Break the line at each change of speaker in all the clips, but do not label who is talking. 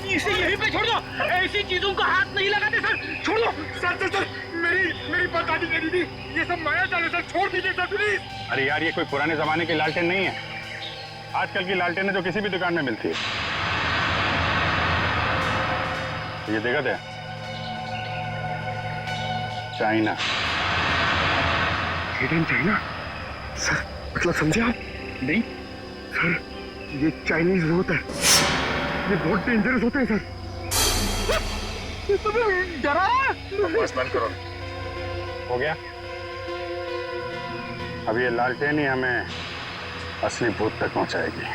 इसे यहीं पे छोड़ दो, ऐसी चीजों का हाथ नहीं लगाते सर, छोड़ दो।
सर मेरी बात आदि करी थी, ये सब माया जाल है सर, छोड़ दीजिए सर प्लीज।
अरे यार, ये कोई पुराने जमाने की लालटेन नहीं है। आजकल की लालटेन जो किसी भी दुकान में मिलती है। ये देखा था, China.
Made in China sir, मतलब समझे आप?
नहीं
सर, ये चाइनीज होता है, ये बहुत डेंजरस होते हैं सर।
डरा
बस बंद करो। हो गया? अब ये लालटेन ही हमें असली भूत तक पहुंचाएगी।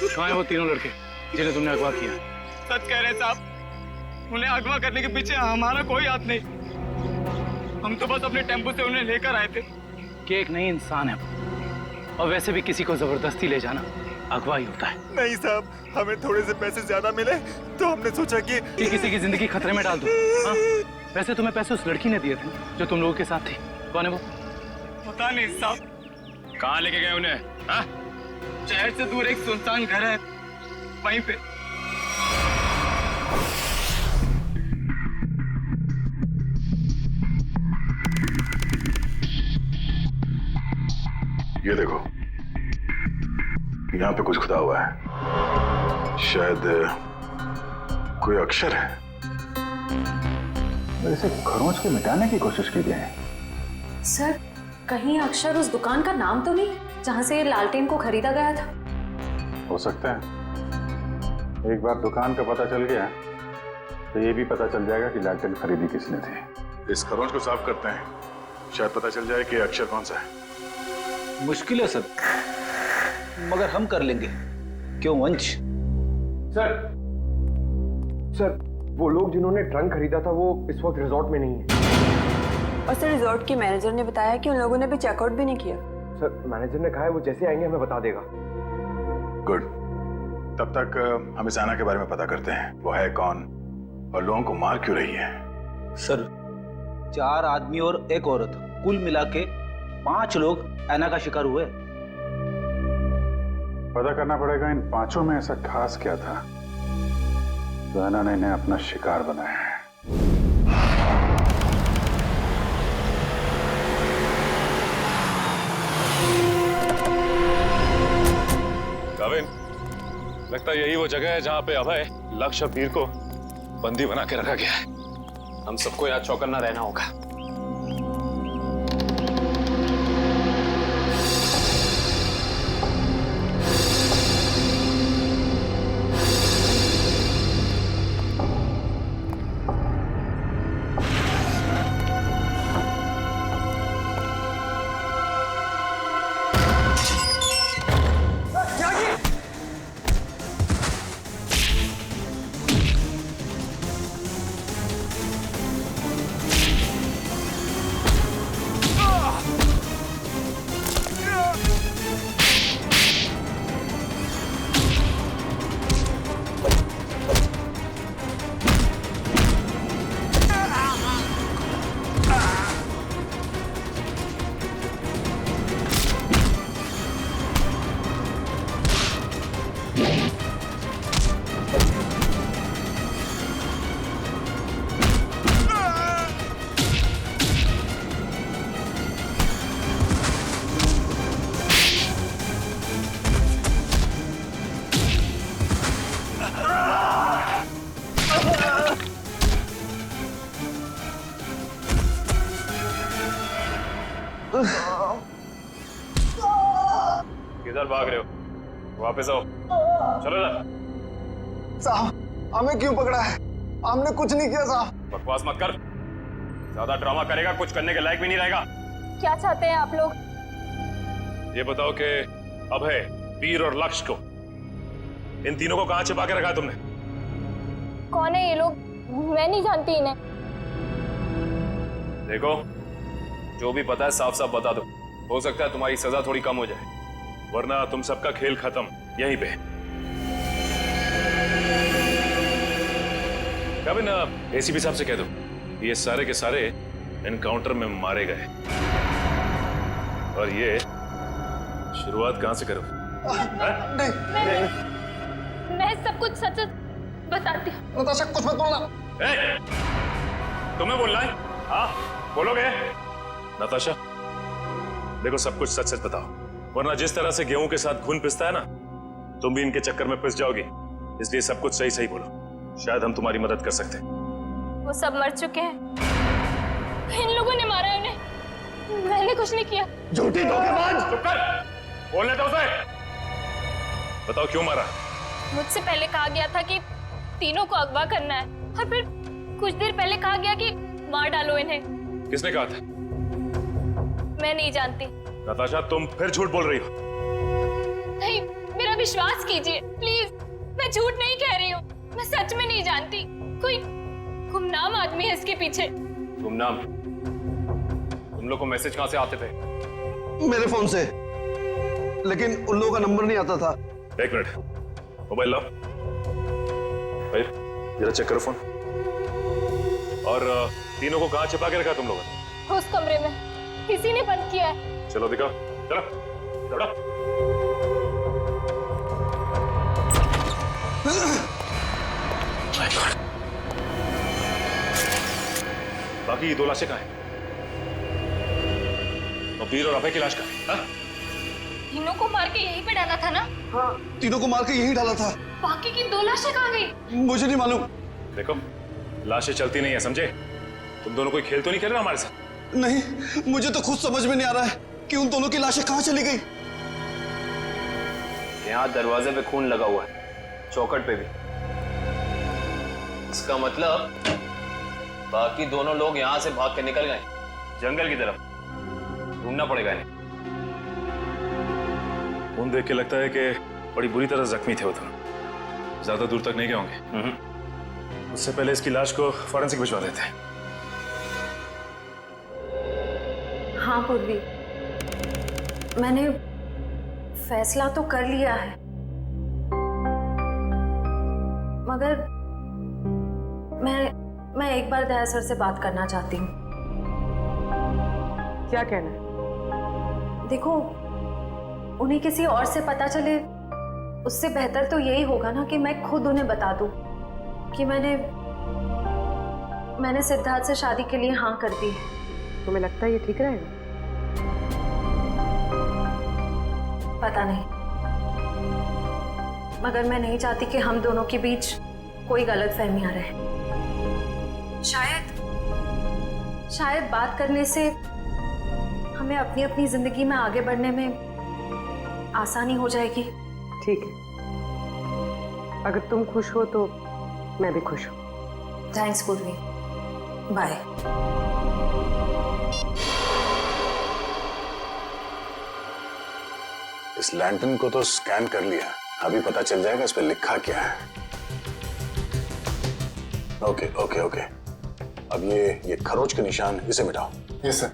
कहाँ हैं वो तीनों लड़के जिन्हें तुमने अगवा किया?
सच कह रहे हैं साहब, उन्हें अगवा करने के पीछे हमारा कोई हाथ नहीं। हम तो बस अपने टेम्पो से उन्हें लेकर आए थे।
कि एक नई इंसान है और वैसे भी किसी को जबरदस्ती ले जाना अगवा ही होता है।
नहीं साहब, हमें थोड़े से पैसे ज्यादा मिले तो हमने सोचा कि
किसी की जिंदगी खतरे में डाल दो। हाँ? वैसे तुम्हें पैसे उस लड़की ने दिए थे जो तुम लोगों के साथ थी। कौन है वो?
पता नहीं साहब।
कहाँ लेके गए उन्हें? हाँ?
शहर से दूर एक सुनसान घर है, वहीं पे।
ये देखो, यहाँ पे कुछ खुदा हुआ है, शायद कोई अक्षर है। इसे खरोंच के मिटाने की कोशिश की गई है।
सर, कहीं अक्षर उस दुकान का नाम तो नहीं जहां से लालटेन को खरीदा गया था?
हो सकता है। एक बार दुकान का पता चल गया तो ये भी पता चल जाएगा कि लालटेन खरीदी किसने थी। इस खरोंच को साफ करते हैं, शायद पता चल जाए कि अक्षर कौन सा है।
मुश्किल है सर, मगर हम कर लेंगे। क्यों वंश?
सर वो लोग जिन्होंने ट्रंक खरीदा था वो इस वक्त रिजॉर्ट में नहीं है।
और सर, रिजॉर्ट के मैनेजर ने बताया कि उन लोगों ने अभी चेकआउट भी नहीं किया।
सर मैनेजर ने कहा है वो जैसे आएंगे हमें बता देगा।
गुड, तब तक हम इस आना के बारे में पता करते हैं। वो है कौन और लोगों को मार क्यों रही है?
सर, 4 आदमी और 1 औरत, कुल मिला के 5 लोग ऐना का शिकार हुए।
पता करना पड़ेगा इन 5 में ऐसा खास क्या था तो ऐना ने इन्हें अपना शिकार बनाया है।
लगता है यही वो जगह है जहां पे अभय लक्ष्य वीर को बंदी बना के रखा गया है। हम सबको यहाँ चौकन्ना रहना होगा। किधर भाग रहे हो? वापस आओ, चलो ना।
साहब हमें क्यों पकड़ा है? हमने कुछ नहीं किया साहब।
बकवास मत कर, ज्यादा ड्रामा करेगा कुछ करने के लायक भी नहीं रहेगा।
क्या चाहते हैं आप लोग?
ये बताओ कि अभय, वीर और लक्ष्य को, इन तीनों को कहां छिपा के रखा है तुमने?
कौन है ये लोग? मैं नहीं जानती इन्हें।
देखो, जो भी पता है साफ साफ बता दो, हो सकता है तुम्हारी सजा थोड़ी कम हो जाए, वरना तुम सबका खेल खत्म यहीं पे। कभी ना एसीपी साहब से कह दो ये सारे के सारे एनकाउंटर में मारे गए, और ये शुरुआत कहां से करो?
मैं सब कुछ सच बताती हूँ।
नताशा कुछ मत बोलना।
तुम्हें बोलना है? हाँ बोलोगे? नताशा देखो, सब कुछ सच सच बताओ, वरना जिस तरह से गेहूं के साथ खून पिसता है ना, तुम भी इनके चक्कर में पिस जाओगी। इसलिए सब कुछ सही सही बोलो, शायद हम तुम्हारी मदद कर सकते हैं।
वो सब मर चुके हैं, इन लोगों ने मारा है उन्हें, मैंने कुछ नहीं किया।
झूठी धोखेबाज।
चुप कर, बोलने दो उसे। बताओ क्यों मारा?
मुझसे पहले कहा गया था कि तीनों को अगवा करना है, और फिर कुछ देर पहले कहा गया कि मार डालो इन्हें।
किसने कहा था?
मैं नहीं जानती।
नताशा तुम फिर झूठ बोल रही हो।
नहीं, मेरा विश्वास कीजिए प्लीज, मैं झूठ नहीं कह रही हूँ, मैं सच में नहीं जानती। कोई गुमनाम आदमी है इसके पीछे।
गुमनाम? तुम लोग को मैसेज कहां से आते थे?
मेरे फोन से, लेकिन उन लोगों का नंबर नहीं आता था।
एक मिनट, मोबाइल लाओ भाई, जरा चेक करो फोन। और तीनों को कहां छिपा के रखा तुम लोगों ने?
उस कमरे में किसी ने बंद किया है।
चलो दिखाओ, चलो चलो। बाकी 2 लाशें कहां हैं? और वीर और अभय की लाश कहां है? हाँ?
तीनों को मार के यहीं पे डाला था ना?
हाँ, तीनों को मार के यही डाला था।
बाकी की 2 लाशें कहाँ गई?
मुझे नहीं मालूम।
देखो, लाशें चलती नहीं है, समझे? तुम दोनों कोई खेल तो नहीं खेल रहे हमारे साथ?
नहीं, मुझे तो खुद समझ में नहीं आ रहा है कि उन दोनों की लाशें कहाँ चली गई।
यहाँ दरवाजे पे खून लगा हुआ है, चौखट पे भी। इसका मतलब बाकी दोनों लोग यहाँ से भाग के निकल गए जंगल की तरफ। ढूंढना पड़ेगा इन्हें।
खून देख के लगता है कि बड़ी बुरी तरह जख्मी थे वो दोनों, ज्यादा दूर तक नहीं गए होंगे। उससे पहले इसकी लाश को फॉरेंसिक भिजवा देते हैं।
हाँ पूर्वी, मैंने फैसला तो कर लिया है, मगर मैं एक बार दया सर से बात करना चाहती हूँ।
क्या कहना है?
देखो, उन्हें किसी और से पता चले उससे बेहतर तो यही होगा ना कि मैं खुद उन्हें बता दूं कि मैंने सिद्धार्थ से शादी के लिए हाँ कर दी है।
तुम्हें लगता है ये ठीक रहेगा?
पता नहीं, मगर मैं नहीं चाहती कि हम दोनों के बीच कोई गलतफहमियां रहे। शायद बात करने से हमें अपनी अपनी जिंदगी में आगे बढ़ने में आसानी हो जाएगी।
ठीक है, अगर तुम खुश हो तो मैं भी खुश हूँ।
थैंक्स पूर्वी, बाय।
इस लैंटर्न को तो स्कैन कर लिया, अभी पता चल जाएगा इस पे लिखा क्या है। ओके ओके ओके, अब ये खरोच के निशान, इसे मिटाओ। Yes sir.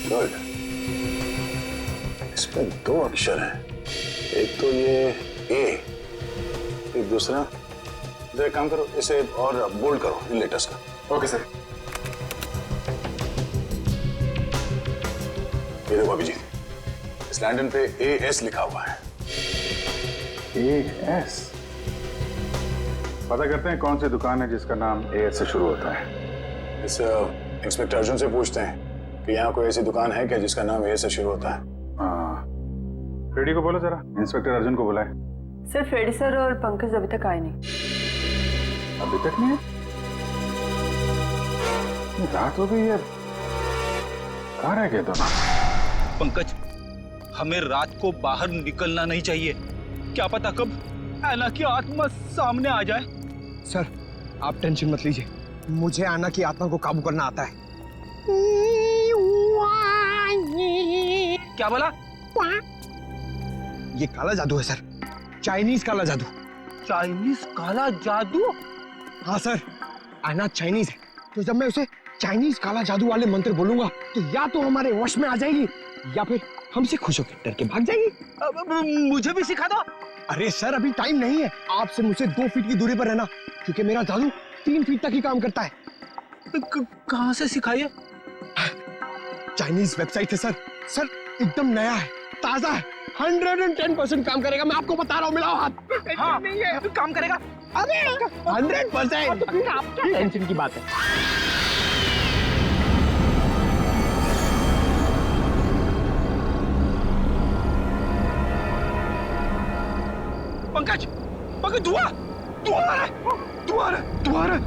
गुड, इसमें 2 अक्षर हैं, एक तो ये ए, एक दूसरा, तो एक काम करो, इसे और बोल्ड करो इन लेटर्स का। Okay sir. ये देखो अभिजीत, इस लैंडन पे AS लिखा हुआ है।
AS? पता करते हैं कौन सी दुकान है जिसका नाम AS से शुरू होता है।
इस इंस्पेक्टर अर्जुन से पूछते हैं कि यहाँ कोई ऐसी दुकान है क्या जिसका नाम AS से शुरू होता है।
हाँ, फ्रेडी को बोलो जरा, इंस्पेक्टर अर्जुन को बुलाए।
सर, फ्रेडी सर और पंकज अभी तक आए नहीं।
अभी तक नहीं? रात हो गई है, कहाँ रह गए दोनों?
पंकज, हमें रात को बाहर निकलना नहीं चाहिए। क्या पता कब ऐना की आत्मा सामने आ जाए।
सर आप टेंशन मत लीजिए, मुझे आना की आत्मा को काबू करना आता है।
क्या बोला?
ये काला जादू है सर, चाइनीज काला जादू।
चाइनीज काला जादू?
हाँ सर, आना चाइनीज है, तो जब मैं उसे चाइनीज काला जादू वाले मंत्र बोलूंगा तो या तो हमारे वश में आ जाएगी या फिर हमसे खुश होकर डर के भाग जाएगी।
मुझे भी सिखा दो।
अरे सर अभी टाइम नहीं है, आपसे मुझसे 2 फीट की दूरी पर रहना, क्योंकि मेरा जादू 3 फीट तक ही काम करता है।
कहाँ से सिखाइए?
चाइनीज वेबसाइट है सर, सर एकदम नया है, ताजा है, 110% काम करेगा, मैं आपको बता रहा हूँ। मिलाओ हाथ।
हाँ, नहीं है काम करेगा।
अरे 100%। टेंशन की बात है।
पंकज, पंकज धुआं आ रहा है, धुआं आ रहा है।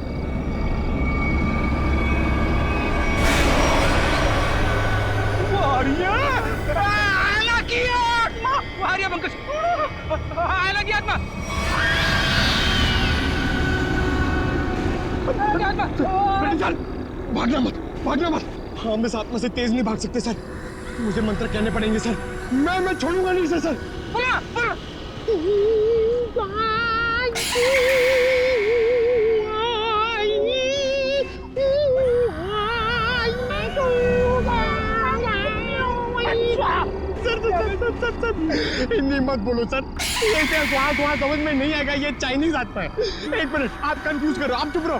आयला की आत्मा आ रही है पंकज, आयला की आत्मा।
भागना मत, भागना मत। हम इस आत्मा से तेज नहीं भाग सकते सर, मुझे मंत्र कहने पड़ेंगे सर। मैं छोड़ूंगा नहीं सर।
बोला, बोला।
सर हिंदी मत बोलो सर, ये वहाँ समझ में नहीं आएगा, ये चाइनीज आत्मा है। 1 मिनट, आप कंफ्यूज करो, आप चुप रहो।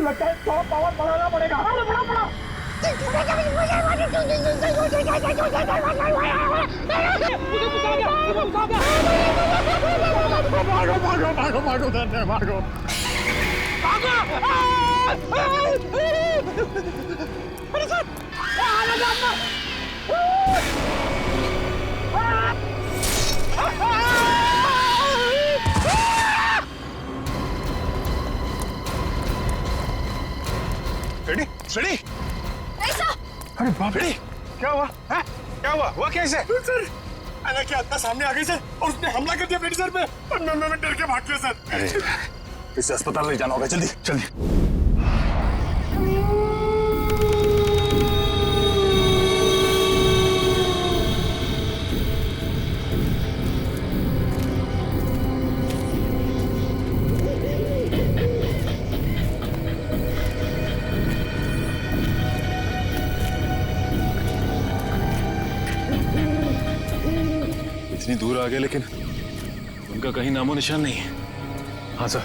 लगता है थोड़ा पावर बढ़ाना पड़ेगा। भागो भागो भागो भागो भागो भागो।
अरे सर,
रेडी रेडी।
ऐसा
अरे बाप रे, क्या हुआ है? क्या हुआ कैसे? सर आना की आत्मा सामने आ गई सर, और उसने हमला कर दिया बेटी सर पे, और मैं डर के भाग गया सर।
अरे इसे अस्पताल ले जाना होगा, जल्दी जल्दी।
इतनी दूर आ गए लेकिन उनका कहीं नामो निशान नहीं है। हाँ सर,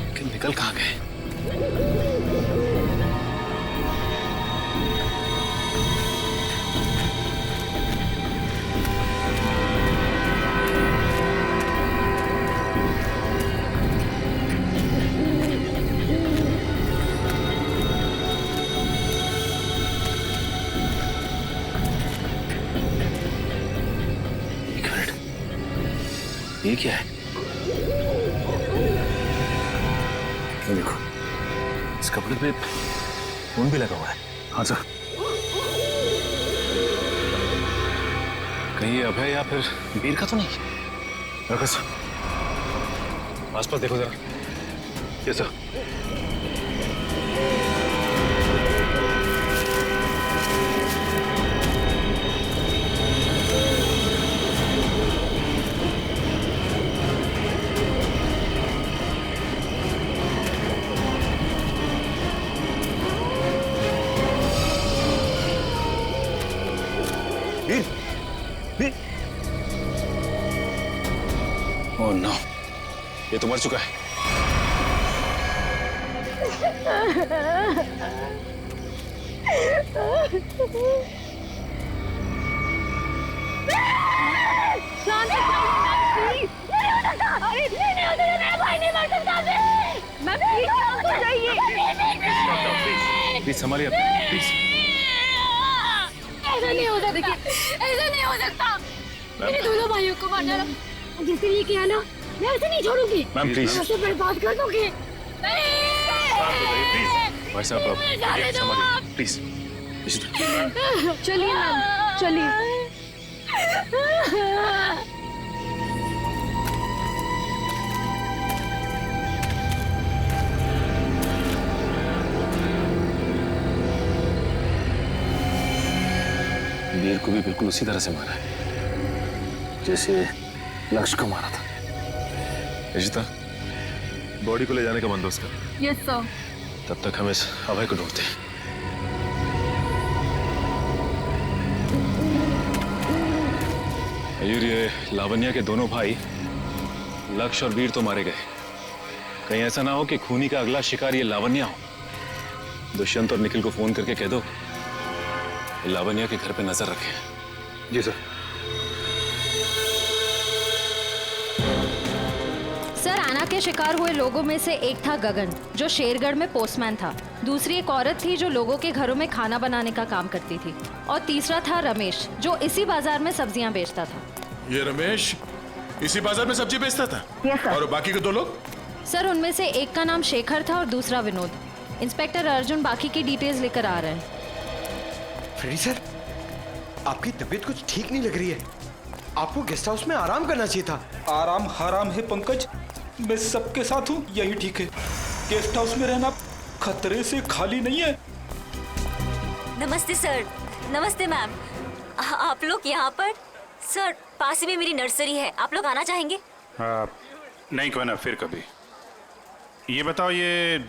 लेकिन निकल कहाँ गए? ये क्या है? ये देखो, इस कपड़े पे खून भी लगा हुआ है। हाँ सर, कहीं ये अभय या फिर वीर का तो नहीं? रखो सर, आसपास देखो जरा। ये सर, ओह नो, ये तो मर चुका है। प्लीज संभालिए, प्लीज।
ऐसा नहीं हो सकता, ऐसा नहीं हो सकता। मेरे दोनों भाइयों को मारना जिसके लिए किया ना, मैं उसे नहीं छोड़ूंगी।
मैम प्लीज,
उसे बर्बाद कर दूंगी।
भाई साहब आप संभालिए प्लीज।
चलिए मैम, चलिए।
वीर को भी बिल्कुल उसी तरह से मारा है जैसे लक्ष्य को मारा था। रिशिता, बॉडी को ले जाने का बंदोबस्त कर।
Yes sir.
तब तक हम इस अभय को ढूंढते हैं। मयूर, ये लावण्या के दोनों भाई लक्ष्य और वीर तो मारे गए। कहीं ऐसा ना हो कि खूनी का अगला शिकार ये लावण्या हो। दुष्यंत और निखिल को फोन करके कह दो लावण्या के घर पे नजर रखें।
जी सर।
सर, आना के शिकार हुए लोगों में से एक था गगन, जो शेरगढ़ में पोस्टमैन था। दूसरी एक औरत थी जो लोगों के घरों में खाना बनाने का काम करती थी। और तीसरा था रमेश, जो इसी बाजार में सब्जियां बेचता था।
ये रमेश इसी बाजार में सब्जी बेचता था?
Yes sir.
और बाकी के दो लोग?
सर, उनमें से एक का नाम शेखर था और दूसरा विनोद। इंस्पेक्टर अर्जुन बाकी की डिटेल्स लेकर आ रहे हैं।
फ्रेडी सर, आपकी तबीयत कुछ ठीक नहीं लग रही है। आपको गेस्ट हाउस में आराम करना चाहिए था।
आराम हराम है पंकज, मैं सबके साथ हूँ, यही ठीक है। गेस्ट हाउस में रहना खतरे से खाली नहीं है।
नमस्ते सर। नमस्ते मैम। आप लोग यहाँ पर? सर, पास ही में मेरी नर्सरी है, आप लोग आना चाहेंगे?
नहीं, क्यों ना, फिर कभी। ये बताओ, ये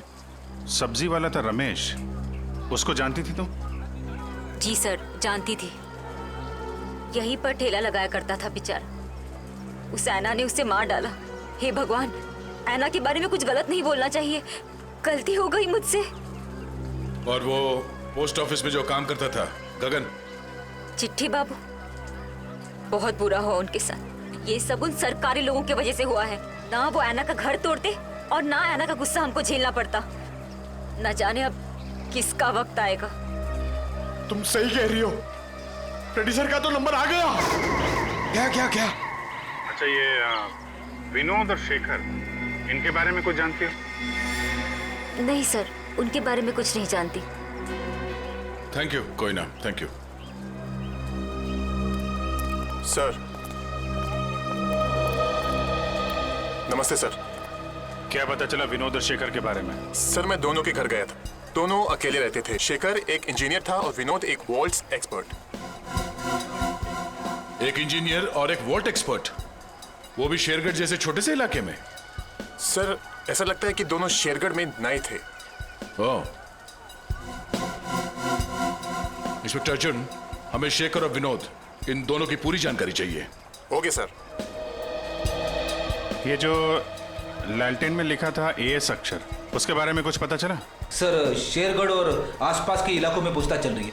सब्जी वाला था रमेश, उसको जानती थी तुम?
जी सर, जानती थी। यहीं पर ठेला लगाया करता था बेचारा। उस ऐना ने उसे मार डाला। हे भगवान, ऐना के बारे में कुछ गलत नहीं बोलना चाहिए, गलती हो गई मुझसे।
और वो पोस्ट ऑफिस में जो काम करता था गगन?
चिट्ठी बाबू, बहुत बुरा हुआ उनके साथ। ये सब उन सरकारी लोगों की वजह से हुआ है। ना वो ऐना का घर तोड़ते और ना ऐना का गुस्सा हमको झेलना पड़ता। न जाने अब किसका वक्त आएगा।
तुम सही कह रही हो, फ्रेडी सर का तो नंबर आ गया।
क्या क्या क्या?
अच्छा, ये विनोद और शेखर, इनके बारे में कुछ जानती हो?
नहीं सर, उनके बारे में कुछ नहीं जानती।
थैंक यू, कोई ना, थैंक यू।
सर, नमस्ते सर।
क्या पता चला विनोद और शेखर के बारे में?
सर, मैं दोनों के घर गया था। दोनों अकेले रहते थे। शेखर एक इंजीनियर था और विनोद एक वॉल्ट्स एक्सपर्ट।
एक इंजीनियर और एक वॉल्ट एक्सपर्ट, वो भी शेरगढ़ जैसे छोटे से इलाके में?
सर, ऐसा लगता है कि दोनों शेरगढ़ में नए थे।
ओह। इंस्पेक्टर अर्जुन, हमें शेखर और विनोद, इन दोनों की पूरी जानकारी चाहिए।
Okay sir.
ये जो लालटेन में लिखा था एएस अक्षर, उसके बारे में कुछ पता चला?
सर, शेरगढ़ और आसपास के इलाकों में पूछताछ चल रही है।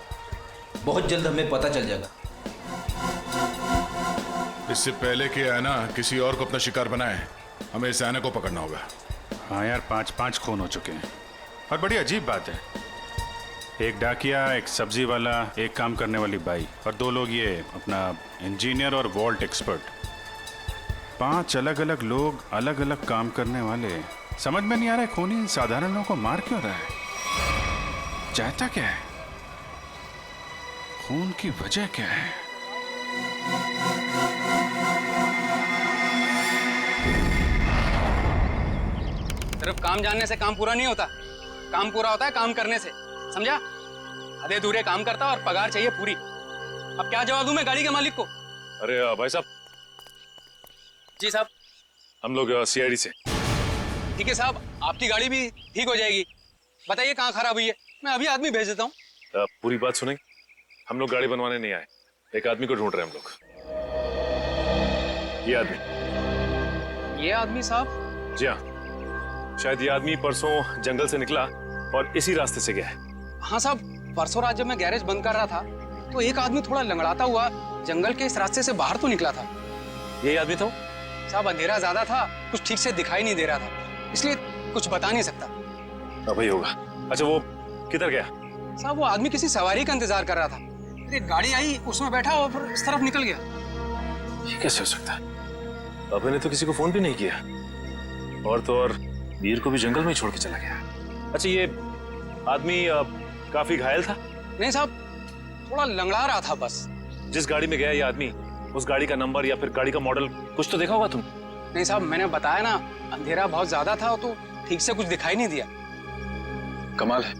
बहुत जल्द हमें पता चल जाएगा।
इससे पहले कि ऐना किसी और को अपना शिकार बनाए, हमें इस ऐना को पकड़ना होगा।
हाँ यार, 5 खून हो चुके हैं। और बड़ी अजीब बात है, एक डाकिया, एक सब्जी वाला, एक काम करने वाली बाई, और 2 लोग ये अपना इंजीनियर और वॉल्ट एक्सपर्ट। 5 अलग अलग लोग, अलग अलग काम करने वाले। समझ में नहीं आ रहा है खूनी साधारण लोगों को मार क्यों रहा है? चाहता क्या है? खून की वजह क्या है?
सिर्फ काम जानने से काम पूरा नहीं होता। काम पूरा होता है काम करने से, समझा? आधे अधूरे काम करता और पगार चाहिए पूरी। अब क्या जवाब दूं मैं गाड़ी के मालिक को?
अरे भाई साहब।
जी साहब।
हम लोग सीआईडी से।
ठीक है साहब, आपकी गाड़ी भी ठीक हो जाएगी। बताइए कहाँ खराब हुई है, मैं अभी आदमी भेज देता हूँ।
पूरी बात सुनेंगे? हम लोग गाड़ी बनवाने नहीं आए, एक आदमी को ढूंढ रहे हैं हम लोग।
ये आदमी साहब?
जी हाँ, शायद ये आदमी परसों जंगल से निकला और इसी रास्ते से गया है।
हाँ साहब, परसों रात जब मैं गैरेज बंद कर रहा था तो एक आदमी थोड़ा लंगड़ाता हुआ जंगल के इस रास्ते से बाहर तो निकला था।
यही आदमी था?
साहब, अंधेरा ज्यादा था, कुछ ठीक से दिखाई नहीं दे रहा था, इसलिए कुछ बता नहीं सकता।
अब ही होगा। अच्छा, वो किधर गया?
साहब, वो आदमी किसी सवारी का इंतजार कर रहा था। एक गाड़ी आई, उसमें बैठा और फिर इस तरफ निकल गया।
ये कैसे हो सकता है? अबे ने तो किसी को फोन भी नहीं किया, और तो और वीर को भी जंगल में ही छोड़ के चला गया। अच्छा, ये आदमी काफी घायल था?
नहीं साहब, थोड़ा लंगड़ा रहा था बस।
जिस गाड़ी में गया ये आदमी, उस गाड़ी का नंबर या फिर गाड़ी का मॉडल कुछ तो देखा होगा तुम?
नहीं साहब, मैंने बताया ना, अंधेरा बहुत ज्यादा था तो ठीक से कुछ दिखाई नहीं दिया।
कमाल है,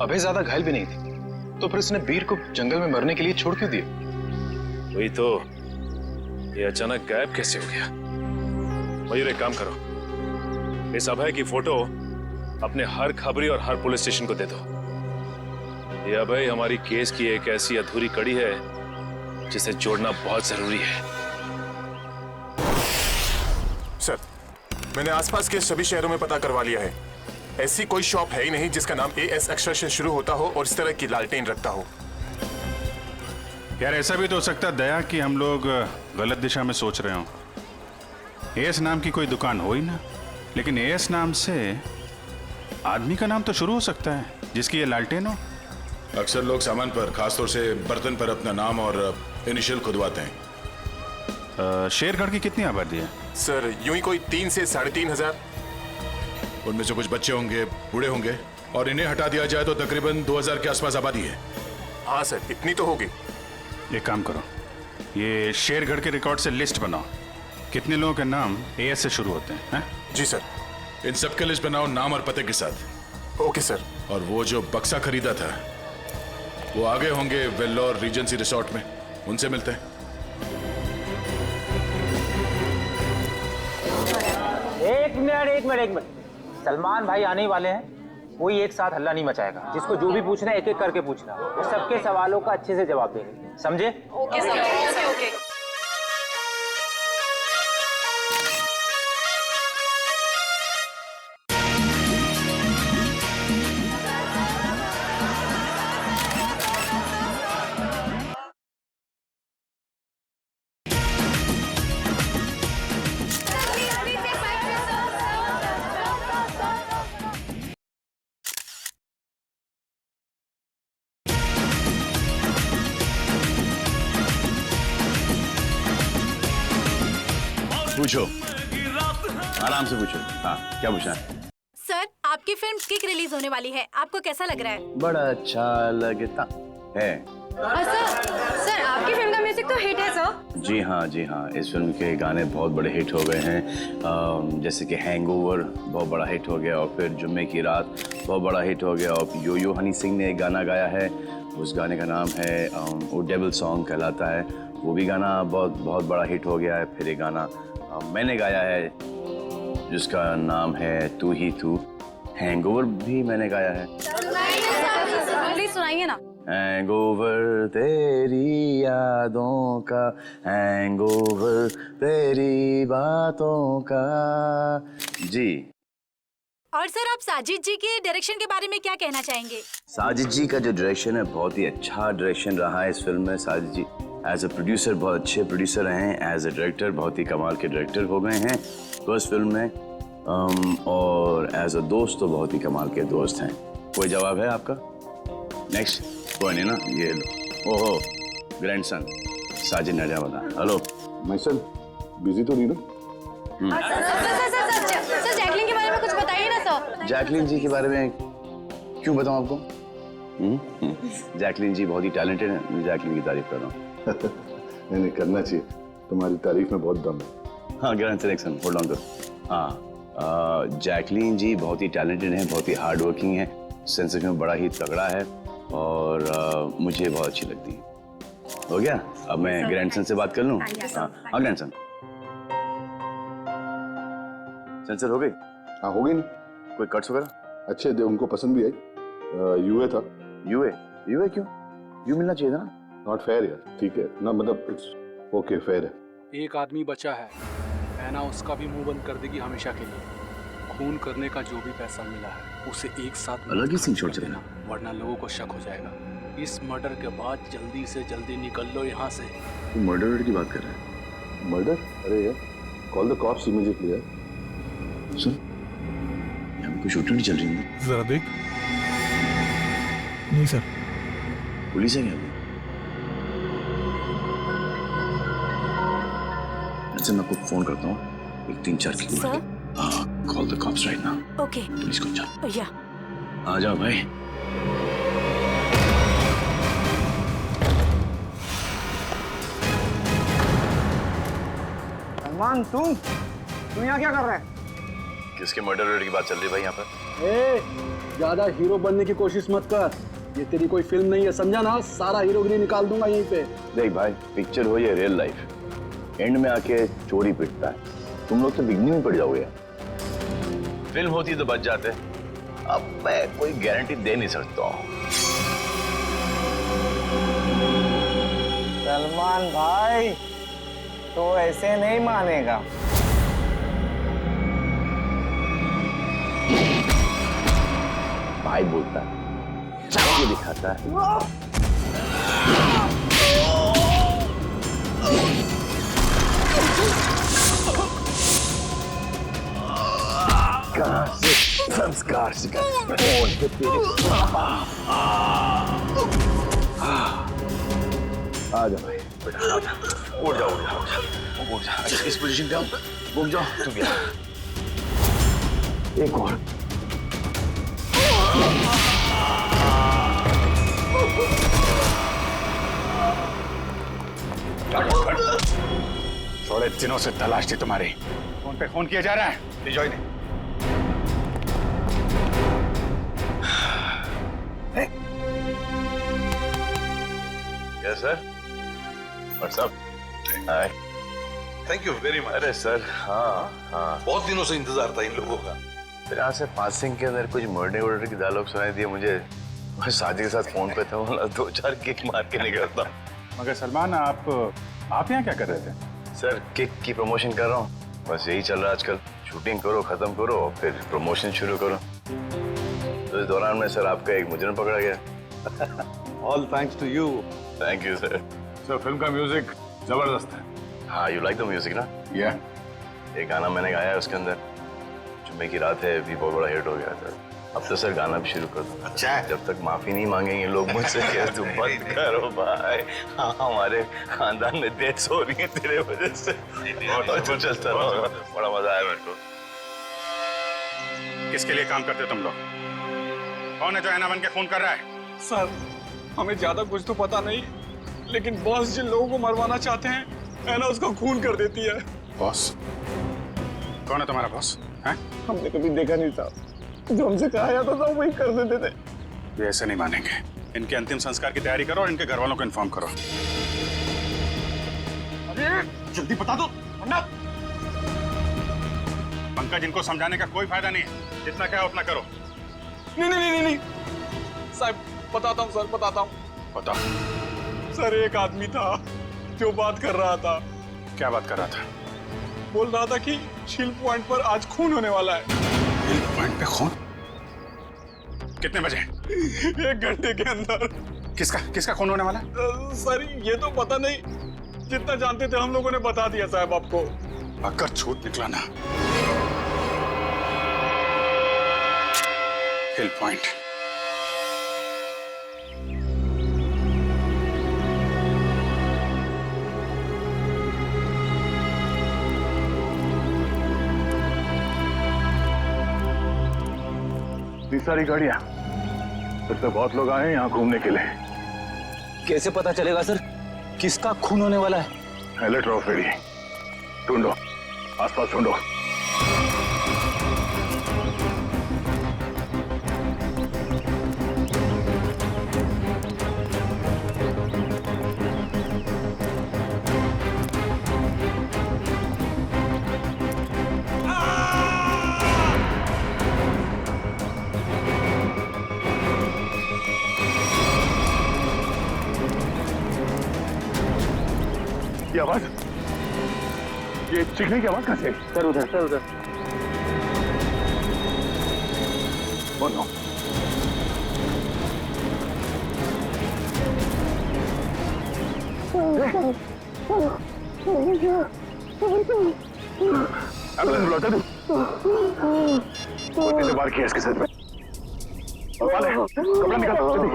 अभय ज्यादा घायल भी नहीं थी, तो फिर उसने वीर को जंगल में मरने के लिए छोड़ क्यों दिया?
वही तो, ये अचानक गायब कैसे हो गया? मयूर, एक काम करो, इस अभय की फोटो अपने हर खबरी और हर पुलिस स्टेशन को दे दो। ये अभय हमारी केस की एक ऐसी अधूरी कड़ी है जिसे जोड़ना बहुत जरूरी है।
सर, मैंने आसपास के सभी शहरों में पता करवा लिया है। ऐसी कोई शॉप है ही नहीं जिसका नाम AS अक्षर से शुरू होता हो और इस तरह की लालटेन रखता हो।
यार ऐसा भी तो हो सकता है दया कि हम लोग गलत दिशा में सोच रहे हो। एएस नाम की कोई दुकान हो ही ना, लेकिन एएस नाम से आदमी का नाम तो शुरू हो सकता है जिसकी ये लालटेन हो।
अक्सर लोग सामान पर, खासतौर से बर्तन पर अपना नाम और इनिशियल खुदवाते हैं।
शेरगढ़ की कितनी आबादी है?
सर, यूं ही कोई 3 से 3.5 हजार।
उनमें से कुछ बच्चे होंगे, बूढ़े होंगे, और इन्हें हटा दिया जाए तो तकरीबन 2000 के आसपास आबादी है।
हाँ सर, इतनी तो होगी।
एक काम करो, ये शेरगढ़ के रिकॉर्ड से लिस्ट बनाओ, कितने लोगों के नाम एएस से शुरू होते हैं?
जी सर।
इन सबके लिस्ट बनाओ, नाम और पते के साथ।
Okay sir.
और वो जो बक्सा खरीदा था वो आगे होंगे वेल्लोर रीजेंसी रिसोर्ट में, उनसे मिलते हैं।
एक मिनट, सलमान भाई आने ही वाले हैं। कोई एक साथ हल्ला नहीं मचाएगा। जिसको जो भी पूछना है एक एक करके पूछना, वो सबके सवालों का अच्छे से जवाब देंगे, समझे?
Okay sir, okay.
पूछो, आराम से पूछो। हाँ, क्या पूछना है?
सर, आपकी फिल्म किक रिलीज होने वाली है, आपको कैसा लग रहा है?
बड़ा अच्छा लगता है।
सर, आपकी फिल्म का म्यूजिक तो हिट है सर।
जी हाँ, इस फिल्म के गाने बहुत बड़े हिट हो गए हैं। जैसे कि हैंगओवर बहुत बड़ा हिट हो गया, और फिर जुम्मे की रात बहुत बड़ा हिट हो गया, और यो यो हनी सिंह ने एक गाना गाया है, उस गाने का नाम है वो डेविल सॉन्ग कहलाता है, वो भी गाना बहुत बड़ा हिट हो गया है। फिर एक गाना मैंने गाया है जिसका नाम है तू ही तू, हैंगओवर भी मैंने गाया है।
प्लीज सुनाइए ना।
हैंगओवर तेरी यादों का, हैंगओवर तेरी बातों का। जी।
और सर, आप साजिद जी के डायरेक्शन के बारे में क्या कहना चाहेंगे?
साजिद जी का जो डायरेक्शन है बहुत ही अच्छा डायरेक्शन रहा है इस फिल्म में। साजिद जी एज ए प्रोड्यूसर बहुत अच्छे प्रोड्यूसर रहे हैं, एज ए डायरेक्टर बहुत ही कमाल के डायरेक्टर हो गए हैं फर्स्ट फिल्म में, और एज ए दोस्त तो बहुत ही कमाल के दोस्त हैं। कोई जवाब है आपका? नेक्स्ट कोई नहीं ना, ये लो। ओहो, ग्रैंडसन साजिद नजावदा। हेलो
माय सन, बिजी तो नहीं ना?
सर, जैकलिन के बारे में कुछ बताइए ना सर।
जैकलिन जी के बारे में क्यों बताऊं आपको? जैकलिन जी बहुत ही टैलेंटेड है, मैं जैकलिन की तारीफ कर रहा हूँ।
नहीं, करना चाहिए, तुम्हारी तारीफ में बहुत दम है।
हाँ, ग्रैंड सिलेक्शन, होल्ड ऑन करो। हाँ, जैकलिन जी बहुत ही टैलेंटेड हैं, बहुत ही हार्ड वर्किंग है, सेंस ऑफ ह्यूमर बड़ा ही तगड़ा है, और मुझे बहुत अच्छी लगती है। हो गया? अब मैं ग्रैंडसन से बात कर लूँ? हाँ ग्रैंडसन, सेंसर हो गई?
हाँ, हो गई ना।
कोई कट्स वगैरह?
अच्छे थे, उनको पसंद भी आई। यूए था।
यूए क्यों? यू मिलना चाहिए था ना।
नॉट फेयर यार। ठीक है ना, मतलब इट्स ओके, फेयर है।
एक आदमी बचा है, ऐना उसका भी मुंह बंद कर देगी हमेशा के लिए। खून करने का जो भी पैसा मिला है उसे एक साथ
अलग ही सीन छोड़ देना,
वरना लोगों को शक हो जाएगा। इस मर्डर के बाद जल्दी से जल्दी निकल लो यहाँ से।
तू मर्डर की बात कर रहा है?
मर्डर? अरे यार, कॉल द कॉप्स इमीडिएटली यार।
सुन, यहाँ पे कोई शूटिंग नहीं चल रही है?
जरा देख। नहीं सर।
पुलिस है क्या? अच्छा, मैं आपको फोन करता हूँ, एक 3-4 की
sir?
Call the cops right now.
Okay.
Police को जाओ।
या।
आ जाओ भाई।
सलमान तुम यहाँ क्या कर रहे हैं?
किसके मर्डर की बात चल रही है भाई यहाँ पर?
ए, ज्यादा हीरो बनने की कोशिश मत कर। ये तेरी कोई फिल्म नहीं है, समझा ना? सारा हीरोगिरी निकाल दूंगा यहीं पे।
देख भाई, पिक्चर हो या रियल लाइफ, एंड में आके चोरी पिटता है। तुम लोग तो बिगनिंग में पड़ जाओगे। फिल्म होती तो बच जाते, अब मैं कोई गारंटी दे नहीं सकता हूँ।
सलमान भाई तो ऐसे नहीं मानेगा।
भाई बोलता है, चाय दिखाता है। कहाँ से संस्कार सिखा? आ जा भाई, बेटा आ जा। उठ जाओ, उठ जाओ, उठ जा। इस पोजीशन पे आओ, घूम जाओ। तू भी आ। एक और।
थोड़े दिनों से तलाश थी तुम्हारी। फोन पे फोन किया जा रहा है। ले
yes sir. What's up? Hi.
Thank you very much.
अरे सर, हाँ हाँ,
बहुत दिनों से इंतजार था इन लोगों का।
फिर यहाँ से पासिंग के अंदर कुछ मर्डर वर्डर की डायलॉग सुनाई दिए मुझे। मैं शादी के साथ फोन पे था, 2-4 किक मार के निकलता।
मगर सलमान, आप यहाँ क्या कर रहे थे?
सर, किक की प्रमोशन कर रहा हूँ। बस यही चल रहा है आजकल। शूटिंग करो, खत्म करो और फिर प्रमोशन शुरू करो। तो इस दौरान में सर आपका एक मुजरिम पकड़ा गया।
All thanks to you.
Thank you sir.
Sir, film का म्यूजिक जबरदस्त है।
हाँ, यू लाइक द म्यूजिक ना? एक गाना मैंने गाया है उसके अंदर, जुम्मे की रात है, भी बहुत बड़ा हिट हो गया था। अब तो सर गाना भी शुरू कर दो।
अच्छा है।
जब तक माफी नहीं मांगेंगे लोग मुझसे, क्या तुम मत करो भाई। हाँ, हमारे खानदान में डेथ्स हो रही है तेरे वजह से। और तो चलता रहो, बड़ा मजा आया मेरे को।
किसके लिए काम करते हो तुम लोग? कौन है जो ऐना बन के खून कर रहा है?
सर, हमें ज्यादा कुछ तो पता नहीं, लेकिन बॉस जिन लोगों को मरवाना चाहते हैं, ऐना उसका खून कर देती है।
बॉस? कौन है तुम्हारा बॉस? हैं?
हमने कभी देखा नहीं था, जो हमसे कहा जाता था वही कर देते थे।
ये ऐसे नहीं मानेंगे। इनके अंतिम संस्कार की तैयारी करो और इनके घर वालों को इन्फॉर्म करो।
अरे जल्दी बता दो वरना।
पंकज, इनको समझाने का कोई फायदा नहीं है। जितना क्या उतना करो।
नहीं साहब, बताता हूँ सर, बताता हूँ।
बताओ।
सर, एक आदमी था जो बात कर रहा था।
क्या बात कर रहा था?
बोल रहा था कि झील पॉइंट पर आज खून होने वाला है।
झील पॉइंट पे खून? कितने बजे?
1 घंटे के अंदर।
किसका खून होने वाला है?
सर, ये तो पता नहीं। जितना जानते थे हम लोगों ने बता दिया साहब आपको।
अगर झूठ निकला ना, हिल पॉइंट।
इतनी सारी गाड़ियां, फिर तो बहुत लोग आए हैं यहाँ घूमने के लिए।
कैसे पता चलेगा सर किसका खून होने वाला है?
अलर्ट रहो फेरी, ढूंढो, आसपास ढूंढो। ये आवाज, ये चीखने की आवाज कहाँ से?
सर उधर।
बोलो। एम्बुलेंस बुलाता तू। कितने बार किया इसके साथ में? कपड़ा निकाल जल्दी।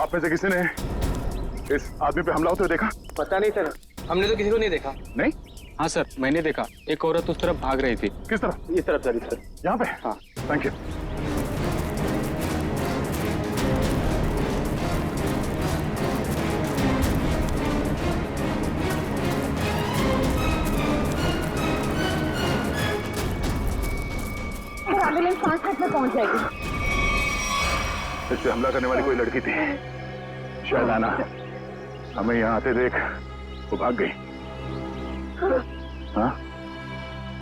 आप में से किसी ने इस आदमी पे हमला होते हुए देखा?
पता नहीं सर, हमने तो किसी को नहीं देखा।
नहीं?
हाँ सर, मैंने देखा। एक औरत उस तरफ भाग रही थी।
किस तरफ?
इस तरफ सर, इस तरफ।
यहाँ पे?
हाँ।
Thank you.
एम्बुलेंस 5 मिनट में पहुंच जाएगी।
इस पे हमला करने वाली कोई लड़की थी, शायद आना। हमें यहाँ आते देख वो भाग गई। हाँ?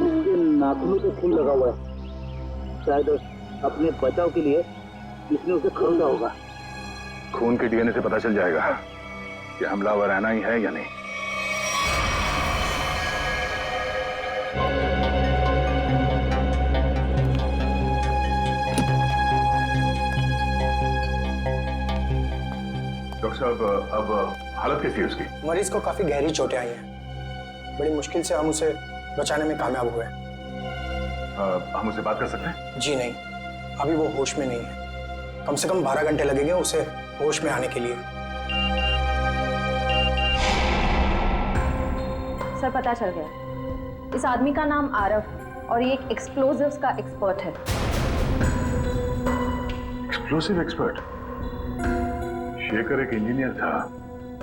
नाखूनों पे खून लगा हुआ है, शायद अपने बचाव के लिए इसने उसे खरीदा होगा।
खून के डीएनए से पता चल जाएगा कि हमलावर आना ही है या नहीं। डॉक्टर साहब, अब हालत कैसी है उसकी?
मरीज को काफी गहरी चोटें आई हैं। बड़ी मुश्किल से हम उसे बचाने में कामयाब हुए।
हम उससे बात कर सकते हैं?
जी नहीं, अभी वो होश में नहीं है। कम से कम 12 घंटे लगेंगे उसे होश में आने के लिए।
सर पता चल गया, इस आदमी का नाम आरव और ये एक एक्सप्लोजिव्स का एक्सपर्ट है।
Explosive expert? शेखर एक इंजीनियर था,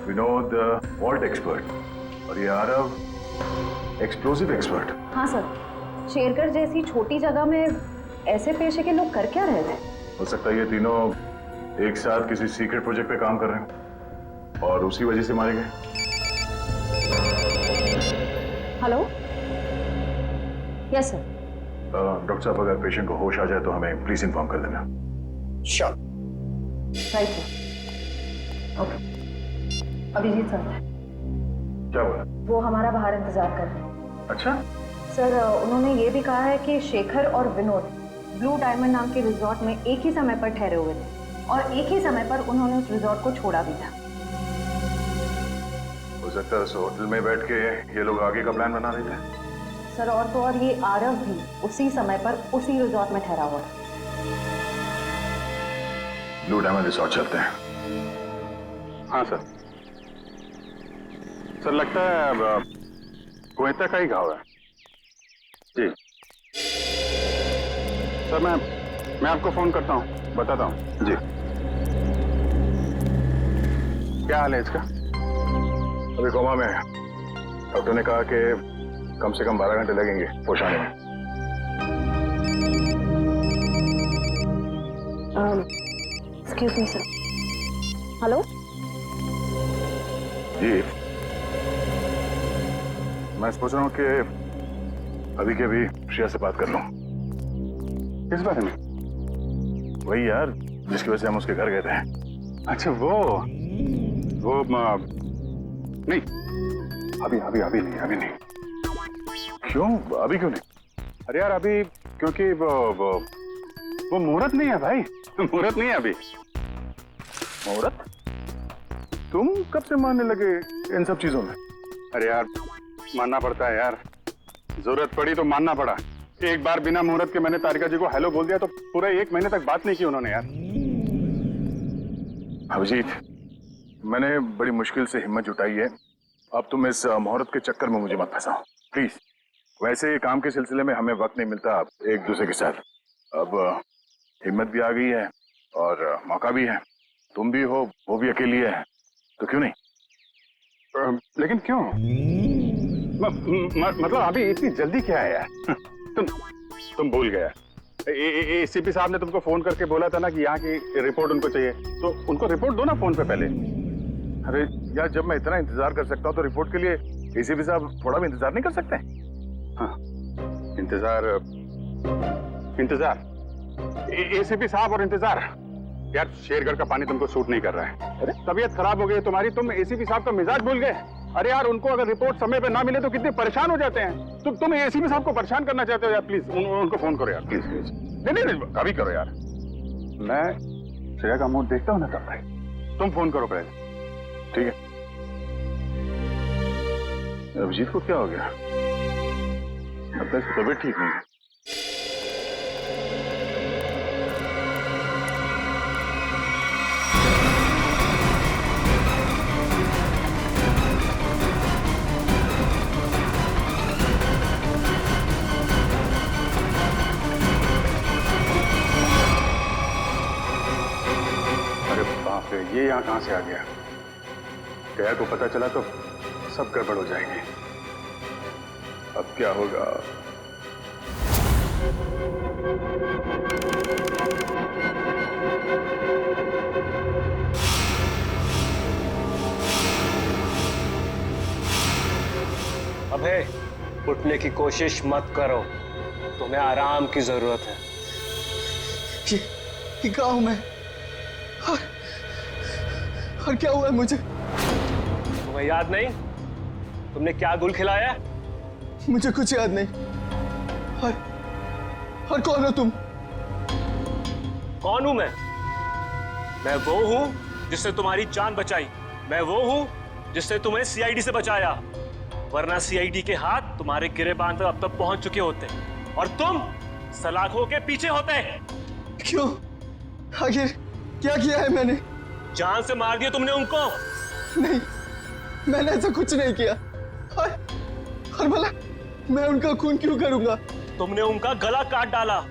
विनोद वॉल्ट एक्सपर्ट, और ये आरव एक्सप्लोसिव एक्सपर्ट।
हाँ सर, शेरगढ़ जैसी छोटी जगह में ऐसे पेशे के लोग कर क्या रहे थे?
हो सकता है ये तीनों एक साथ किसी सीक्रेट प्रोजेक्ट पे काम कर रहे हैं और उसी वजह से मारे गए।
Hello, yes sir.
डॉक्टर साहब, अगर पेशेंट को होश आ जाए तो हमें प्लीज इन्फॉर्म कर देना।
Sure.
Right sir. Okay. Abhijit sir.
क्या हुआ?
वो हमारा बाहर इंतजार कर रहे हैं।
अच्छा
सर, उन्होंने ये भी कहा है कि शेखर और विनोद ब्लू डायमंड नाम के रिजॉर्ट में एक ही समय पर ठहरे हुए थे और एक ही समय पर उन्होंने उस रिजॉर्ट को छोड़ा भी था।
हो सकता है उस होटल में बैठ के ये लोग आगे का प्लान बना रहे थे।
सर, और तो और ये आरव भी उसी समय पर उसी रिजॉर्ट में ठहरा हुआ था।
ब्लू डायमंड रिसोर्ट चलते हैं।
हाँ सर। सर लगता है कोयता का ही घाव है। जी सर, मैं आपको फोन करता हूँ, बताता हूँ। जी। क्या हाल है इसका?
अभी कोमा में है। डॉक्टर ने कहा कि कम से कम 12 घंटे लगेंगे होश आने में।
Excuse me sir. हेलो
जी, मैं सोच रहा हूँ कि अभी के अभी श्रेया से बात कर लूँ।
किस बारे में?
वही यार जिसकी वजह से हम उसके घर गए थे।
अच्छा वो नहीं, अभी नहीं।
क्यों? अभी क्यों नहीं?
अरे यार अभी क्योंकि वो मुहूर्त नहीं है भाई। मुहूर्त नहीं है अभी।
मुहूर्त? तुम कब से मानने लगे इन सब चीजों में?
अरे यार मानना पड़ता है यार, जरूरत पड़ी तो मानना पड़ा। एक बार बिना मुहूर्त के मैंने तारिका जी को हेलो बोल दिया तो पूरा 1 महीने तक बात नहीं की उन्होंने यार।
अभिजीत, मैंने बड़ी मुश्किल से हिम्मत जुटाई है। अब तुम इस मुहूर्त के चक्कर में मुझे मत फंसाओ प्लीज। वैसे काम के सिलसिले में हमें वक्त नहीं मिलता एक दूसरे के साथ। अब हिम्मत भी आ गई है और मौका भी है। तुम भी हो, वो भी अकेली है, तो क्यों नहीं?
लेकिन क्यों? मतलब अभी इतनी जल्दी क्या है यार? तुम भूल गया। एसीपी साहब ने तुमको फोन करके बोला था ना कि यहाँ की रिपोर्ट उनको चाहिए, तो उनको रिपोर्ट दो ना फोन पे पहले।
अरे यार, जब मैं इतना इंतजार कर सकता हूँ तो रिपोर्ट के लिए एसीपी साहब थोड़ा भी इंतजार नहीं कर सकते?
हाँ, इंतजार एसीपी साहब और इंतजार। यार शेरगढ़ का पानी तुमको सूट नहीं कर रहा है। अरे तबीयत खराब हो गई तुम्हारी, तुम एसीपी साहब का मिजाज भूल गए। अरे यार उनको अगर रिपोर्ट समय पे ना मिले तो कितने परेशान हो जाते हैं। तुम एसीपी साहब को परेशान करना चाहते हो यार? प्लीज उनको फोन करो यार, प्लीज। नहीं, अभी करो यार। मैं श्रेया का मूड देखता हूँ ना तब। तुम फोन करो पहले।
ठीक है। अभिजीत को क्या हो गया? अब तक तबीयत ठीक नहीं है।
ये यहाँ कहां से आ गया? गया को पता चला तो सब गड़बड़ हो जाएगी।
अब क्या होगा?
अबे उठने की कोशिश मत करो, तुम्हें आराम की जरूरत है।
ये कहाँ हूं मैं? और क्या हुआ है मुझे?
तुम्हें याद नहीं तुमने क्या गुल खिलाया?
मुझे कुछ याद नहीं। और कौन हो तुम?
कौन हूं मैं? मैं वो हूं जिसने तुम्हारी जान बचाई। मैं वो हूं जिसने तुम्हें सीआईडी से बचाया, वरना सीआईडी के हाथ तुम्हारे गिरेबान तक अब तक पहुंच चुके होते और तुम सलाखों के पीछे होते।
क्यों? आखिर क्या किया है मैंने?
जान से मार दिया तुमने उनको।
नहीं, मैंने ऐसा कुछ नहीं किया। और भला मैं उनका खून क्यों करूंगा?
तुमने उनका गला काट डाला,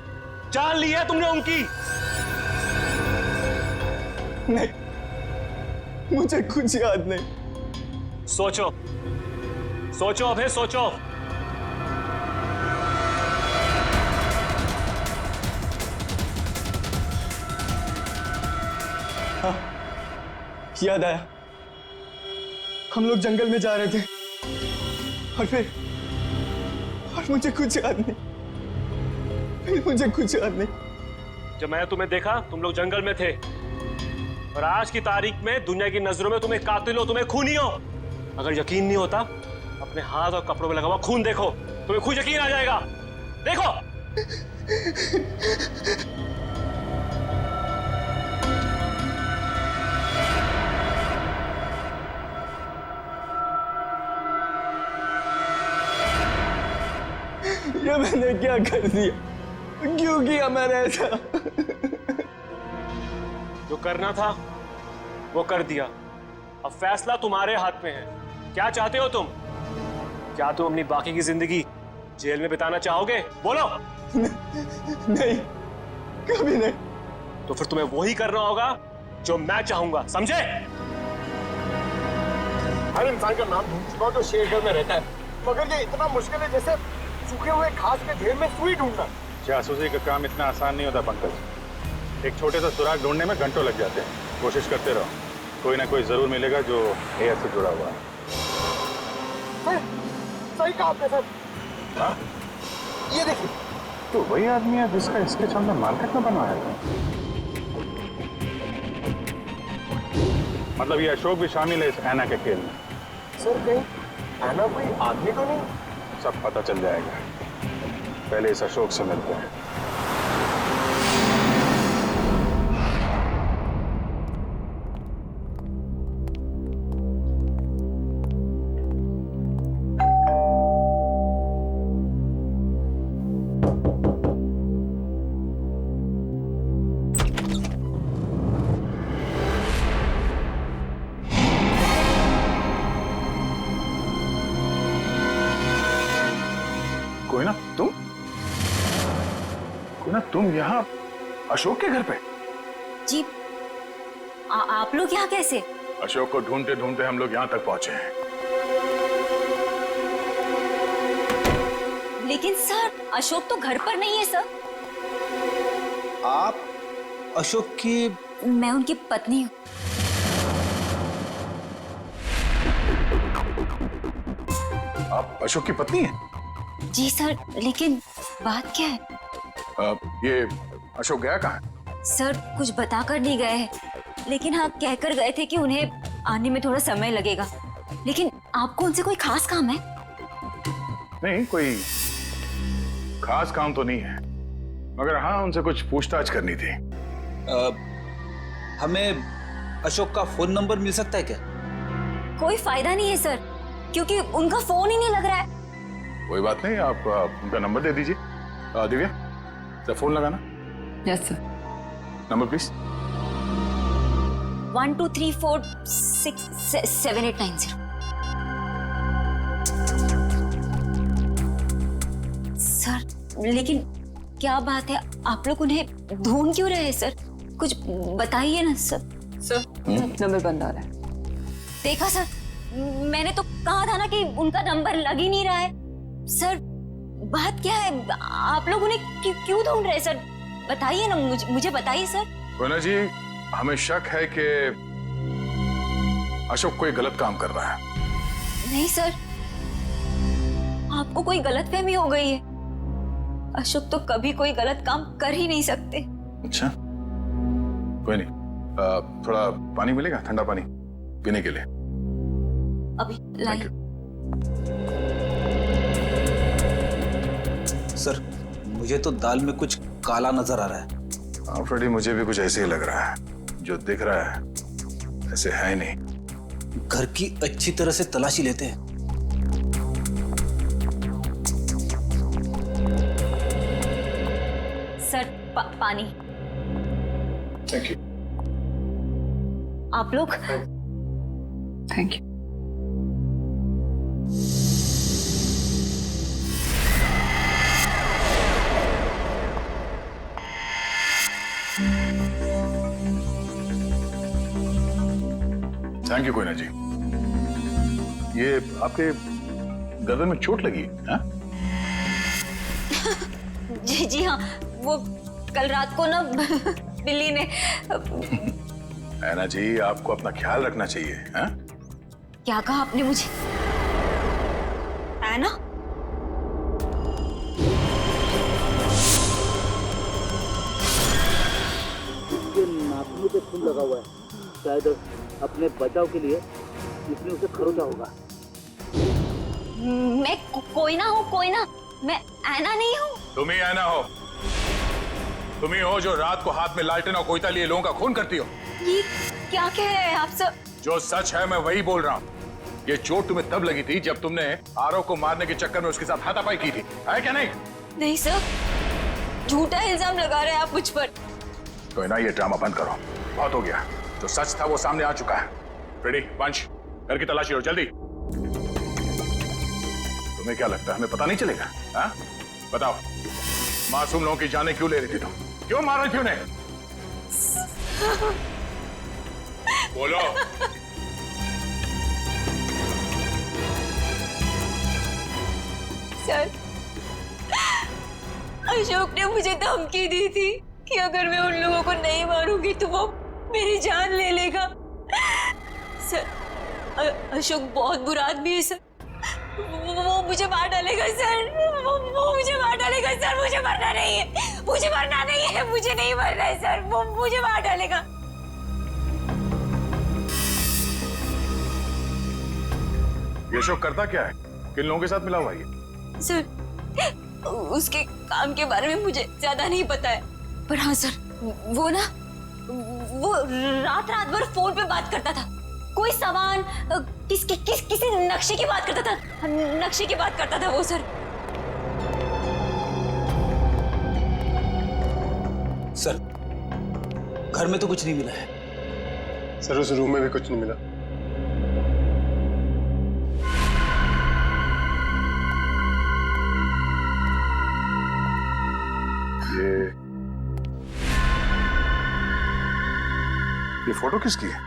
जान ली है तुमने उनकी।
नहीं, मुझे कुछ याद नहीं।
सोचो सोचो अभे सोचो।
हाँ, याद आया। हम लोग जंगल में जा रहे थे और मुझे कुछ याद नहीं। फिर मुझे कुछ याद नहीं।
जब मैंने तुम्हें देखा तुम लोग जंगल में थे और आज की तारीख में दुनिया की नजरों में तुम्हें कातिल हो, तुम्हें खूनी हो। अगर यकीन नहीं होता अपने हाथ और कपड़ों में लगा हुआ खून देखो, तुम्हें खुद यकीन आ जाएगा। देखो।
ये मैंने क्या कर दिया? क्यों किया मैंने ऐसा?
जो करना था वो कर दिया, अब फैसला तुम्हारे हाथ में है। क्या चाहते हो तुम? क्या तुम अपनी बाकी की जिंदगी जेल में बिताना चाहोगे? बोलो।
नहीं, कभी नहीं।
तो फिर तुम्हें वही करना होगा जो मैं चाहूंगा, समझे?
हर इंसान का नाम ढूंढ चुका हूं जो शेरगढ़ में रहता है, मगर ये इतना मुश्किल है जैसे सूखे हुए घास के ढेर में सुई ढूंढना।
जासूसी का काम इतना आसान नहीं होता पंकज। एक छोटे सा सुराग ढूंढने में घंटों लग जाते हैं। कोशिश करते रहो, कोई ना कोई जरूर मिलेगा जो एआई से जुड़ा हुआ है।
सही कहा आपने सर।
हाँ?
ये देखिए,
तो वही आदमी है जिसका स्केच हमने मार्केट में बनवाया था। मतलब ये अशोक भी शामिल है इस ऐना के खेल में।
सर कहीं ऐना कोई आदमी तो नहीं?
सब पता चल जाएगा, पहले इस अशोक से मिलते हैं। तुम यहाँ अशोक के घर पे?
जी, आप लोग यहाँ कैसे?
अशोक को ढूंढते ढूंढते हम लोग यहाँ तक पहुंचे हैं।
लेकिन सर, अशोक तो घर पर नहीं है सर।
आप अशोक की?
मैं उनकी पत्नी हूँ।
आप अशोक की पत्नी हैं?
जी सर, लेकिन बात क्या है?
ये अशोक गया कहाँ है?
सर कुछ बताकर नहीं गए हैं, लेकिन हाँ कहकर गए थे कि उन्हें आने में थोड़ा समय लगेगा। लेकिन आपको उनसे कोई खास काम है?
नहीं, कोई खास काम तो नहीं है, मगर हाँ उनसे कुछ पूछताछ करनी थी।
हमें अशोक का फोन नंबर मिल सकता है क्या?
कोई फायदा नहीं है सर, क्योंकि उनका फोन ही नहीं लग रहा है।
कोई बात नहीं, आप उनका नंबर दे दीजिए। दिव्या, जरा फोन लगाना।
Yes sir.
Number please.
1234667890। Sir लेकिन क्या बात है, आप लोग उन्हें ढूंढ क्यों रहे हैं सर? कुछ बताइए ना सर।
सर नंबर बंद आ रहा है।
देखा सर, मैंने तो कहा था ना कि उनका नंबर लग ही नहीं रहा है। सर बात क्या है? आप लोग उन्हें क्यों ढूंढ रहे सर? बताइए ना, मुझे बताइए सर।
कोयना जी, हमें शक है कि अशोक कोई गलत काम कर रहा है।
नहीं सर, आपको कोई गलतफहमी हो गई है। अशोक तो कभी कोई गलत काम कर ही नहीं सकते।
अच्छा, कोई नहीं, थोड़ा पानी मिलेगा, ठंडा पानी पीने के लिए?
अभी लाइए।
सर, मुझे तो दाल में कुछ काला नजर आ रहा है।
हाँ फ्रेडी, मुझे भी कुछ ऐसे ही लग रहा है। जो दिख रहा है ऐसे है ही नहीं।
घर की अच्छी तरह से तलाशी लेते हैं।
सर पानी।
Thank you.
आप लोग?
Thank you.
Thank you Koyna ji. ये आपके गर्दन में चोट लगी है?
जी हाँ, वो कल रात को ना बिल्ली ने।
ऐना जी, आपको अपना ख्याल रखना चाहिए। है?
क्या कहा आपने मुझे? ऐना?
उसके नाखूनों पे खून लगा हुआ है। शायद अपने बचाव के लिए इसने उसे खरोचा होगा।
मैं कोई ना हूँ, कोई ना। मैं ऐना नहीं हूँ।
तुम ही ऐना हो। तुम ही हो जो रात को हाथ में लालटेन और कोयता लिए लोगों का खून करती हो।
ये क्या कह रहे हैं आप सर?
जो सच है मैं वही बोल रहा हूँ। ये चोट तुम्हें तब लगी थी जब तुमने आरव को मारने के चक्कर में उसके साथ हाथापाई की थी, है क्या नहीं?
नहीं सर, झूठा इल्जाम लगा रहे हैं आप मुझ पर।
तो ना, ये ड्रामा बंद करो, बहुत हो गया। जो सच था वो सामने आ चुका है। रेडी, पंच, घर की तलाशी लो जल्दी। तुम्हें क्या लगता है हमें पता नहीं चलेगा? हाँ? बताओ, मासूम लोगों की जानें क्यों ले रही थी तुम? क्यों मार रही थी उन्हें? बोलो।
सर, अशोक ने मुझे धमकी दी थी कि अगर मैं उन लोगों को नहीं मारूंगी तो वो मेरी जान ले लेगा। सर, अशोक बहुत बुरा आदमी है सर। वो मुझे मार डालेगा सर। वो मुझे मार डालेगा सर। मुझे मरना नहीं है। मुझे मरना नहीं है। मुझे नहीं मरना है सर। वो मुझे मार डालेगा।
ये अशोक करता क्या है? किन लोगों के साथ मिला हुआ है ये?
सर, उसके काम के बारे में मुझे ज्यादा नहीं पता है, पर हाँ सर, वो रात भर फोन पे बात करता था। कोई सामान किसी नक्शे की बात करता था। नक्शे की बात करता था वो सर।
सर, घर में तो कुछ नहीं मिला है।
सर, उस रूम में भी कुछ नहीं मिला।
ये फोटो किसकी है?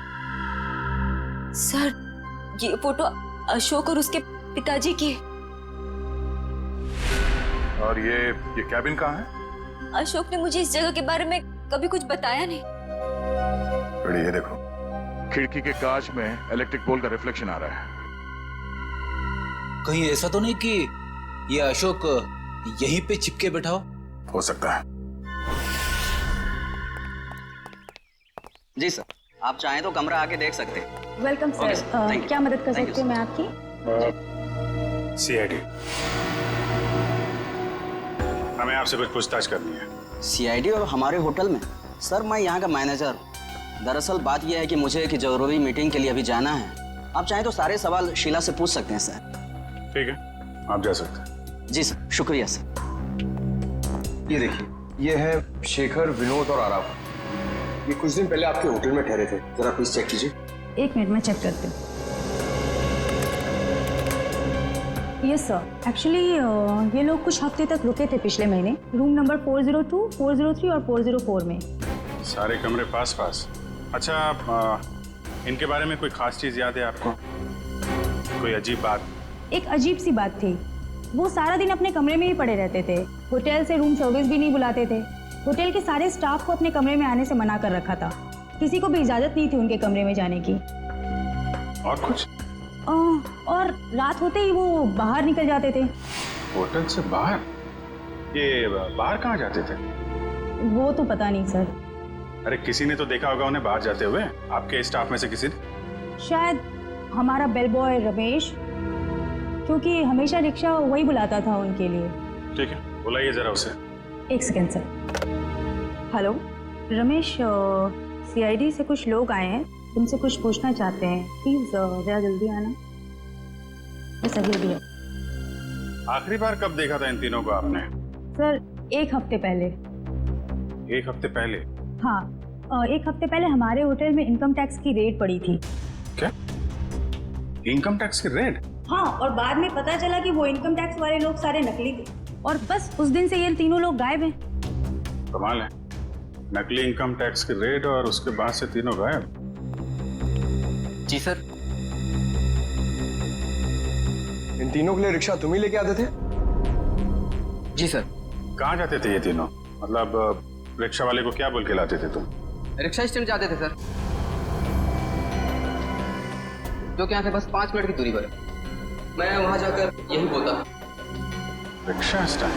सर, ये फोटो अशोक और उसके पिताजी की है।
और ये कैबिन कहाँ है?
अशोक ने मुझे इस जगह के बारे में कभी कुछ बताया नहीं।
बड़ी, ये देखो, खिड़की के कांच में इलेक्ट्रिक पोल का रिफ्लेक्शन आ रहा है।
कहीं ऐसा तो नहीं कि ये अशोक यहीं पे चिपके बैठा हो
सकता है।
जी सर, आप चाहें तो कमरा आके देख सकते हैं।
Welcome sir. क्या मदद कर सकती हूँ मैं आपकी?
सीआईडी, हमें आपसे कुछ पूछताछ करनी है।
सीआईडी और हमारे होटल में? सर, मैं यहाँ का मैनेजर। दरअसल बात यह है कि मुझे एक जरूरी मीटिंग के लिए अभी जाना है। आप चाहें तो सारे सवाल शीला से पूछ सकते हैं सर।
ठीक है, आप जा सकते हैं।
जी सर, शुक्रिया सर।
ये देखिए, ये है शेखर, विनोद और आराव। ये कुछ दिन पहले आपके होटल में ठहरे थे। जरा प्लीज चेक कीजिए।
एक मिनट में चेक करती हूँ। यस सर, एक्चुअली ये लोग कुछ हफ्ते तक रुके थे पिछले महीने, रूम नंबर 402, 403 और 404 में।
सारे कमरे पास पास। अच्छा, इनके बारे में कोई खास चीज याद है आपको? कोई अजीब बात?
एक अजीब सी बात थी। वो सारा दिन अपने कमरे में ही पड़े रहते थे। होटल से रूम सर्विस भी नहीं बुलाते थे। होटल के सारे स्टाफ को अपने कमरे में आने से मना कर रखा था। किसी को भी इजाजत नहीं थी उनके कमरे में जाने की।
और कुछ?
और रात होते ही वो बाहर निकल जाते थे।
होटल से बाहर? ये बाहर कहाँ जाते थे?
वो तो पता नहीं सर।
अरे किसी ने तो देखा होगा उन्हें बाहर जाते हुए, आपके स्टाफ में से किसी ने?
शायद हमारा बेल बॉय रमेश, क्योंकि हमेशा रिक्शा वही बुलाता था उनके लिए।
ठीक है, बुलाइए जरा उसे।
एक second sir. Hello Ramesh, CID से कुछ लोग आए हैं, तुमसे कुछ पूछना चाहते हैं। प्लीज जरा जल्दी आना। बस अभी भी।
आखिरी बार कब देखा था इन तीनों को आपने?
सर 1 हफ्ते पहले।
1 हफ्ते पहले?
हाँ, 1 हफ्ते पहले हमारे होटल में इनकम टैक्स की रेड पड़ी थी।
क्या? इनकम टैक्स की रेड?
हाँ, और बाद में पता चला कि वो इनकम टैक्स वाले लोग सारे नकली थे, और बस उस दिन से ये तीनों लोग गायब हैं।
कमाल है, नकली इनकम टैक्स की रेड और उसके बाद से तीनों गायब।
जी सर।
इन तीनों के लिए रिक्शा तुम ही लेके आते थे?
जी सर।
कहाँ जाते थे ये तीनों? मतलब रिक्शा वाले को क्या बोल के लाते थे तुम?
रिक्शा स्टैंड जाते थे सर, जो कि यहाँ से बस 5 मिनट की दूरी पर है। मैं वहां जाकर यही बोलता।
Rickshaw stand?